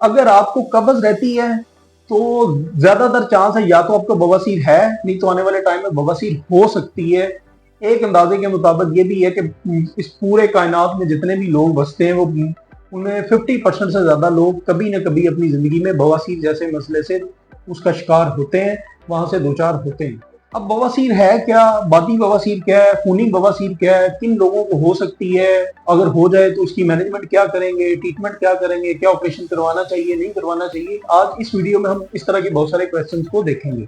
अगर आपको कब्ज रहती है तो ज्यादातर चांस है या तो आपको बवासीर है, नहीं तो आने वाले टाइम में बवासीर हो सकती है। एक अंदाजे के मुताबिक ये भी है कि इस पूरे कायनात में जितने भी लोग बसते हैं वो उनमें 50% से ज्यादा लोग कभी ना कभी अपनी जिंदगी में बवासीर जैसे मसले से उसका शिकार होते हैं, वहां से दो चार होते हैं। अब बवासीर है क्या, बादी बवासीर क्या है, खूनी बवासीर क्या है, किन लोगों को हो सकती है, अगर हो जाए तो उसकी मैनेजमेंट क्या करेंगे, ट्रीटमेंट क्या करेंगे, क्या ऑपरेशन करवाना चाहिए नहीं करवाना चाहिए, आज इस वीडियो में हम इस तरह के बहुत सारे क्वेश्चंस को देखेंगे।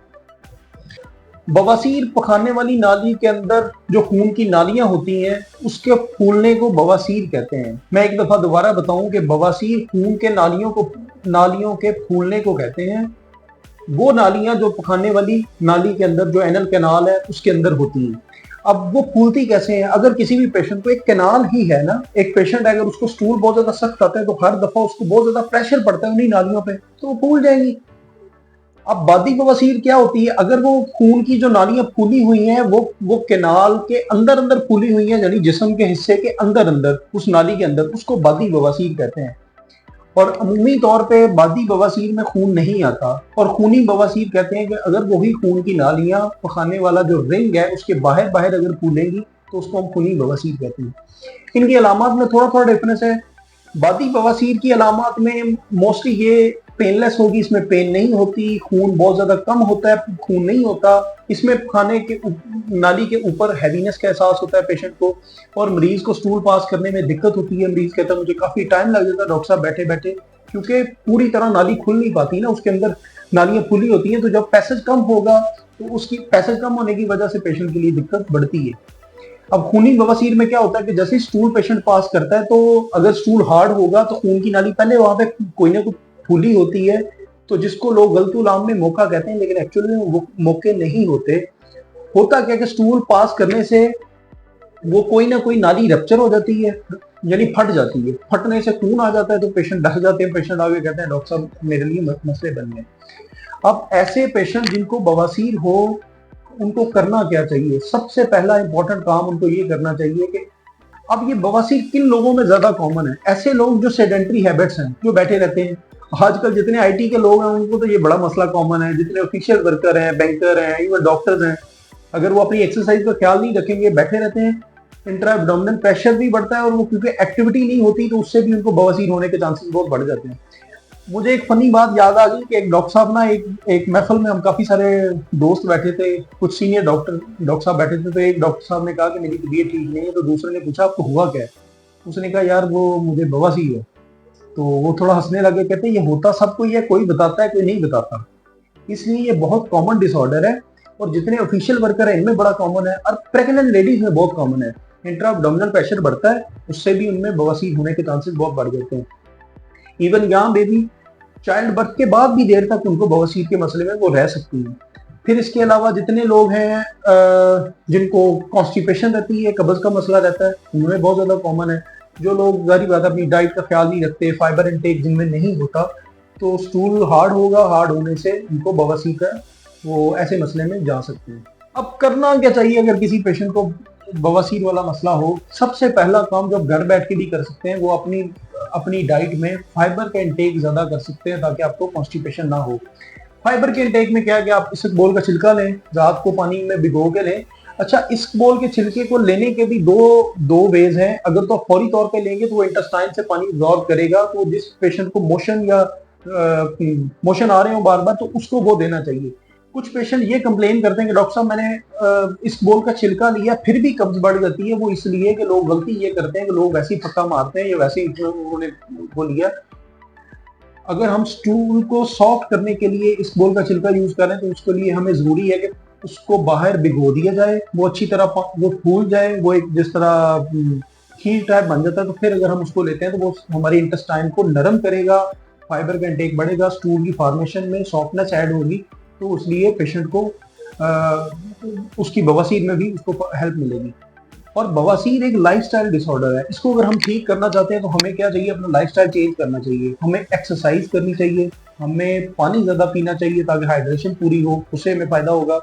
बवासीर पखाने वाली नाली के अंदर जो खून की नालियां होती हैं उसके फूलने को बवासीर कहते हैं। मैं एक दफा दोबारा बताऊं कि बवासीर खून के नालियों के फूलने को कहते हैं। वो नालियां जो पखाने वाली नाली के अंदर जो एनल कैनाल है उसके अंदर होती हैं। अब वो फूलती कैसे हैं? अगर किसी भी पेशेंट को एक कैनाल ही है ना, एक पेशेंट अगर उसको स्टूल बहुत ज्यादा सख्त आता है तो हर दफा उसको बहुत ज्यादा प्रेशर पड़ता है उन्हीं नालियों पे, तो वो फूल जाएंगी। अब बादी बवासीर क्या होती है? अगर वो खून की जो नालियां फूली हुई हैं वो कैनाल के अंदर अंदर फूली हुई हैं, यानी जिस्म के हिस्से के अंदर अंदर उस नाली के अंदर, उसको बादी बवासीर कहते हैं। और अमूमी तौर पे बादी बवासीर में खून नहीं आता। और खूनी बवासीर कहते हैं कि अगर वही खून की नालियां पखाने वाला जो रिंग है उसके बाहर बाहर अगर फूलेंगी तो उसको हम खूनी बवासीर कहते हैं। इनकी अलामत में थोड़ा थोड़ा डिफरेंस है। बादी बवासीर की अलामत में मोस्टली ये पेनलेस होगी, इसमें पेन नहीं होती, खून बहुत ज्यादा कम होता है, खून नहीं होता। इसमें खाने के नाली के ऊपर हैवीनेस का एहसास होता है पेशेंट को, और मरीज को स्टूल पास करने में दिक्कत होती है। मरीज कहता है मुझे काफी टाइम लग जाता है डॉक्टर साहब बैठे बैठे, क्योंकि पूरी तरह नाली खुल नहीं पाती ना, उसके अंदर नालियां खुली होती हैं, तो जब पैसेज कम होगा तो उसकी पैसेज कम होने की वजह से पेशेंट के लिए दिक्कत बढ़ती है। अब खूनी बवासीर में क्या होता है कि जैसे स्टूल पेशेंट पास करता है तो अगर स्टूल हार्ड होगा तो खून की नाली पहले वहां पे कोई ना कोई फूली होती है, तो जिसको लोग गलतुलाम में मौका कहते हैं, लेकिन एक्चुअली में वो मौके नहीं होते। होता क्या कि स्टूल पास करने से वो कोई ना कोई नाली रप्चर हो जाती है, यानी फट जाती है। फटने से खून आ जाता है तो पेशेंट डर जाते हैं, पेशेंट आगे कहते हैं डॉक्टर साहब मेरे लिए मसले बन गए। अब ऐसे पेशेंट जिनको बवासीर हो उनको करना क्या चाहिए? सबसे पहला इंपॉर्टेंट काम उनको ये करना चाहिए कि अब ये बवासीर किन लोगों में ज्यादा कॉमन है? ऐसे लोग जो सेडेंटरी हैबिट्स हैं, जो बैठे रहते हैं। आजकल जितने आईटी के लोग हैं उनको तो ये बड़ा मसला कॉमन है। जितने ऑफिशियल वर्कर हैं, बैंकर हैं, इवन डॉक्टर्स हैं, अगर वो अपनी एक्सरसाइज का ख्याल नहीं रखेंगे, बैठे रहते हैं, इंट्रा एब्डोमिनल प्रेशर भी बढ़ता है, और वो क्योंकि एक्टिविटी नहीं होती तो उससे भी उनको बवासीर होने के चांसेस बहुत बढ़ जाते हैं। मुझे एक फनी बात याद आ गई कि एक डॉक्टर साहब ना एक महफिल में हम काफी सारे दोस्त बैठे थे, कुछ सीनियर डॉक्टर साहब बैठे थे, तो एक डॉक्टर साहब ने कहा कि मेरी तबीयत ठीक नहीं है, तो दूसरे ने पूछा आपको हुआ क्या है? उसने कहा यार वो मुझे बवासीर है। तो वो थोड़ा हंसने लगे, कहते ये होता सबको ही है, कोई बताता है कोई नहीं बताता, इसलिए ये बहुत कॉमन डिसऑर्डर है। और जितने ऑफिशियल वर्कर है इनमें बड़ा कॉमन है, और प्रेग्नेंट लेडीज में बहुत कॉमन है। इंट्रा एब्डोमिनल प्रेशर बढ़ता है, उससे भी उनमें बवासीर होने के चांसेस बहुत बढ़ जाते हैं। इवन यहाँ बेबी चाइल्ड बर्थ के बाद भी देर तक उनको बवासीर के मसले में वो रह सकती हैं। फिर इसके अलावा जितने लोग हैं जिनको कॉन्स्टिपेशन रहती है, कब्ज का मसला रहता है, उनमें बहुत ज्यादा कॉमन है। जो लोग जारी बात अपनी डाइट का ख्याल नहीं रखते, फाइबर इनटेक जिनमें नहीं होता, तो स्टूल हार्ड होगा, हार्ड होने से उनको बवासीर का वो ऐसे मसले में जा सकते हैं। अब करना क्या चाहिए अगर किसी पेशेंट को बवासीर वाला मसला हो? सबसे पहला काम जो घर बैठ के भी कर सकते हैं वो अपनी अपनी डाइट में फाइबर का इंटेक ज्यादा कर सकते हैं, ताकि आपको कॉन्स्टिपेशन ना हो। फाइबर के इंटेक में क्या है कि आप इसबगोल का छिलका लें, रात को पानी में भिगो के लें। अच्छा, इसबगोल के छिलके को लेने के भी दो वेज हैं। अगर तो फौरी तौर पे लेंगे तो वो इंटेस्टाइन से पानी एब्जॉर्ब करेगा, तो जिस पेशेंट को मोशन आ रहे हो बार बार, तो उसको वो देना चाहिए। कुछ पेशेंट ये कंप्लेन करते हैं कि डॉक्टर साहब मैंने इस बोल का छिलका लिया फिर भी कब्ज बढ़ जाती है। वो इसलिए कि लोग गलती ये करते हैं कि लोग वैसे ही फक्का मारते हैं या वैसे ही उन्होंने वो लिया। अगर हम स्टूल को सॉफ्ट करने के लिए इस बोल का छिलका यूज करें तो उसके लिए हमें जरूरी है कि उसको बाहर भिगो दिया जाए, वो अच्छी तरह वो फूल जाए, वो एक जिस तरह खीर टाइप बन जाता है, तो फिर अगर हम उसको लेते हैं तो वो हमारे इंटेस्टाइन को नरम करेगा, फाइबर का इंटेक बढ़ेगा, स्टूल की फॉर्मेशन में सॉफ्टनेस ऐड होगी, तो इसलिए पेशेंट को उसकी बवासीर में भी उसको हेल्प मिलेगी। और बवासीर एक लाइफस्टाइल डिसऑर्डर है, इसको अगर हम ठीक करना चाहते हैं तो हमें क्या चाहिए? अपना लाइफस्टाइल चेंज करना चाहिए, हमें एक्सरसाइज करनी चाहिए, हमें पानी ज्यादा पीना चाहिए ताकि हाइड्रेशन पूरी हो, उससे हमें फायदा होगा।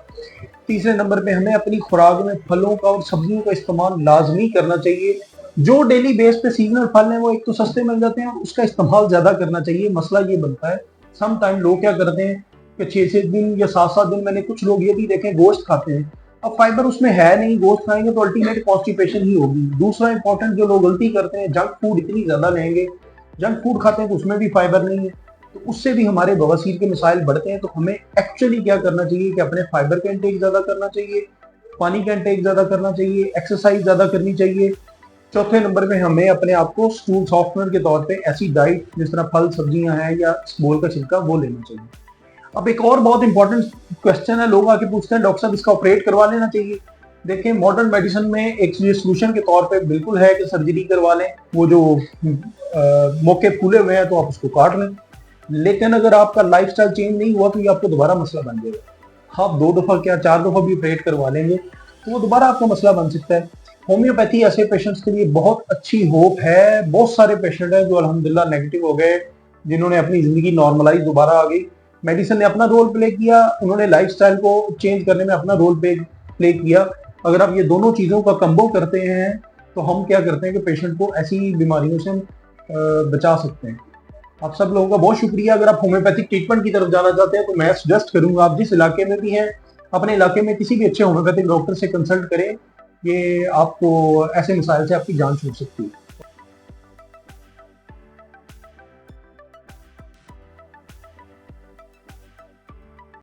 तीसरे नंबर पे हमें अपनी खुराक में फलों का और सब्जियों का इस्तेमाल लाजमी करना चाहिए। जो डेली बेस पे सीजनल फल हैं वो एक तो सस्ते मिल जाते हैं, उसका इस्तेमाल ज्यादा करना चाहिए। मसला ये बनता है सम टाइम लोग क्या करते हैं कि 6-6 दिन या 7-7 दिन, मैंने कुछ लोग ये भी देखे गोश्त खाते हैं। अब फाइबर उसमें है नहीं, गोश्त खाएंगे तो अल्टीमेट कॉन्स्टिपेशन ही होगी। दूसरा इंपॉर्टेंट जो लोग गलती करते हैं, जंक फूड इतनी ज्यादा लेंगे, जंक फूड खाते हैं तो उसमें भी फाइबर नहीं है, तो उससे भी हमारे बवासीर के मसाइल बढ़ते हैं। तो हमें एक्चुअली क्या करना चाहिए कि अपने फाइबर का इंटेक ज्यादा करना चाहिए, पानी का इंटेक ज्यादा करना चाहिए, एक्सरसाइज ज्यादा करनी चाहिए। चौथे नंबर पे हमें अपने आप को स्टूल सॉफ्टनर के तौर पे ऐसी डाइट जिस तरह फल सब्जियां हैं या बोल का छिलका वो लेना चाहिए। अब एक और बहुत इंपॉर्टेंट क्वेश्चन है, लोग आके पूछते हैं डॉक्टर साहब इसका ऑपरेट करवा लेना चाहिए। देखिए मॉडर्न मेडिसिन में एक ये सोल्यूशन के तौर पे बिल्कुल है कि सर्जरी करवा लें, वो जो मौके फूले हुए हैं तो आप उसको काट लें। लेकिन अगर आपका लाइफस्टाइल चेंज नहीं हुआ तो ये आपको दोबारा मसला बन जाएगा। आप 2 दफा क्या 4 दफा भी ऑपरेट करवा लेंगे तो वो दोबारा आपको मसला बन सकता है। होम्योपैथी ऐसे पेशेंट्स के लिए बहुत अच्छी होप है। बहुत सारे पेशेंट हैं जो अल्हम्दुलिल्लाह नेगेटिव हो गए, जिन्होंने अपनी जिंदगी नॉर्मलाइज दोबारा आ गई। मेडिसिन ने अपना रोल प्ले किया, उन्होंने लाइफस्टाइल को चेंज करने में अपना रोल प्ले किया। अगर आप ये दोनों चीजों का कंबो करते हैं तो हम क्या करते हैं कि पेशेंट को ऐसी बीमारियों से हम बचा सकते हैं। आप सब लोगों का बहुत शुक्रिया। अगर आप होम्योपैथिक ट्रीटमेंट की तरफ जाना चाहते हैं तो मैं सजेस्ट करूंगा आप जिस इलाके में भी हैं अपने इलाके में किसी भी अच्छे होम्योपैथिक डॉक्टर से कंसल्ट करें। ये आपको ऐसे मसाइल से आपकी जान छूट सकती है।